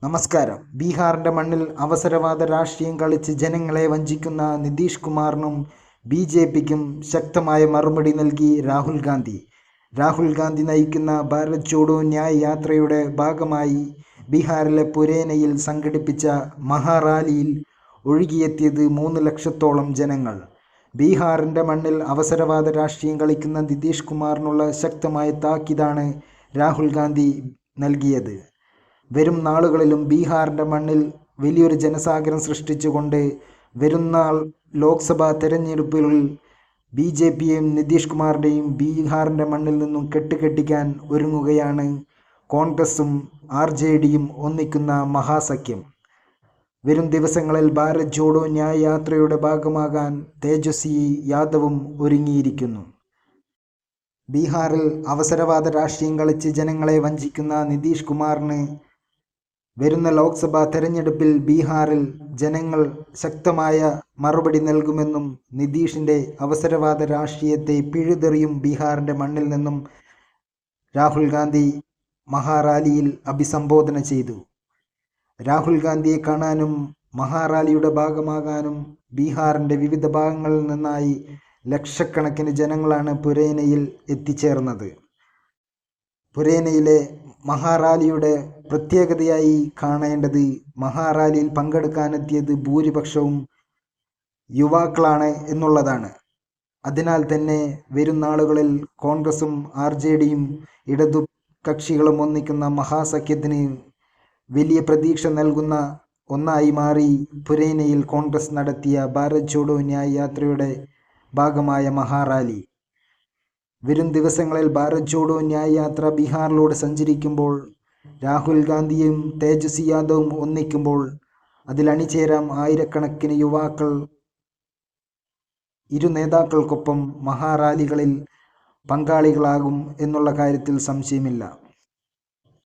നമസ്കാരം. ബീഹാറിന്റെ മണ്ണിൽ അവസരവാദ രാഷ്ട്രീയം കളിച്ച് ജനങ്ങളെ വഞ്ചിക്കുന്ന നിതീഷ് കുമാറിനും ബി.ജെ.പിക്കും ശക്തമായ മറുപടി നൽകി രാഹുൽ ഗാന്ധി. രാഹുൽ ഗാന്ധി നയിക്കുന്ന ഭാരത് ജോഡോ ന്യായ് യാത്രയുടെ ഭാഗമായി ബീഹാറിലെ പുരേനയിൽ സംഘടിപ്പിച്ച മഹാറാലിയിൽ ഒഴുകിയെത്തിയത് 3 ലക്ഷത്തോളം ജനങ്ങൾ. ബീഹാറിന്റെ മണ്ണിൽ അവസരവാദ രാഷ്ട്രീയം കളിക്കുന്ന നിതീഷ് കുമാറിനുള്ള ശക്തമായ താക്കീതാണ് രാഹുൽ ഗാന്ധി നൽകിയത്. വരും നാളുകളിലും ബീഹാറിന്റെ മണ്ണിൽ വലിയൊരു ജനസാഗരം സൃഷ്ടിച്ചുകൊണ്ട് വരുന്ന ലോക്സഭാ തെരഞ്ഞെടുപ്പുകളിൽ ബി.ജെ.പിയെയും നിതീഷ് കുമാറിൻ്റെയും ബീഹാറിന്റെ മണ്ണിൽ നിന്നും കെട്ടുകെട്ടിക്കാൻ ഒരുങ്ങുകയാണ് കോൺഗ്രസും ആർ.ജെ.ഡിയും ഒന്നിക്കുന്ന മഹാസഖ്യം. വരും ദിവസങ്ങളിൽ ഭാരത് ജോഡോ ന്യായ് യാത്രയുടെ ഭാഗമാകാൻ തേജസ്വി യാദവും ഒരുങ്ങിയിരിക്കുന്നു. ബീഹാറിൽ അവസരവാദ രാഷ്ട്രീയം കളിച്ച് ജനങ്ങളെ വഞ്ചിക്കുന്ന നിതീഷ് കുമാറിന് വരുന്ന ലോക്സഭാ തെരഞ്ഞെടുപ്പിൽ ബീഹാറിൽ ജനങ്ങൾ ശക്തമായ മറുപടി നൽകുമെന്നും നിതീഷിൻ്റെ അവസരവാദ രാഷ്ട്രീയത്തെ പിഴുതെറിയും ബീഹാറിൻ്റെ മണ്ണിൽ നിന്നും രാഹുൽ ഗാന്ധി മഹാറാലിയിൽ അഭിസംബോധന ചെയ്തു. രാഹുൽ ഗാന്ധിയെ കാണാനും മഹാറാലിയുടെ ഭാഗമാകാനും ബീഹാറിൻ്റെ വിവിധ ഭാഗങ്ങളിൽ നിന്നായി ലക്ഷക്കണക്കിന് ജനങ്ങളാണ് പുരേനയിൽ എത്തിച്ചേർന്നത്. പുരേനയിലെ മഹാറാലിയുടെ പ്രത്യേകതയായി കാണേണ്ടത് മഹാറാലിയിൽ പങ്കെടുക്കാനെത്തിയത് ഭൂരിപക്ഷവും യുവാക്കളാണ് എന്നുള്ളതാണ്. അതിനാൽ തന്നെ വരും നാളുകളിൽ കോൺഗ്രസും ആർ.ജെ.ഡിയും ഇടതു കക്ഷികളും ഒന്നിക്കുന്ന മഹാസഖ്യത്തിന് വലിയ പ്രതീക്ഷ നൽകുന്ന ഒന്നായി മാറി പുരേനയിൽ കോൺഗ്രസ് നടത്തിയ ഭാരത് ജോഡോ ന്യായ് യാത്രയുടെ ഭാഗമായ മഹാറാലി. വരും ദിവസങ്ങളിൽ ഭാരത് ജോഡോ ന്യായ് യാത്ര ബീഹാറിലൂടെ സഞ്ചരിക്കുമ്പോൾ രാഹുൽ ഗാന്ധിയും തേജസ്വി യാദവും ഒന്നിക്കുമ്പോൾ അതിൽ അണിചേരാം ആയിരക്കണക്കിന് യുവാക്കൾ. ഇരു നേതാക്കൾക്കൊപ്പം മഹാറാലികളിൽ പങ്കാളികളാകും എന്നുള്ള കാര്യത്തിൽ സംശയമില്ല.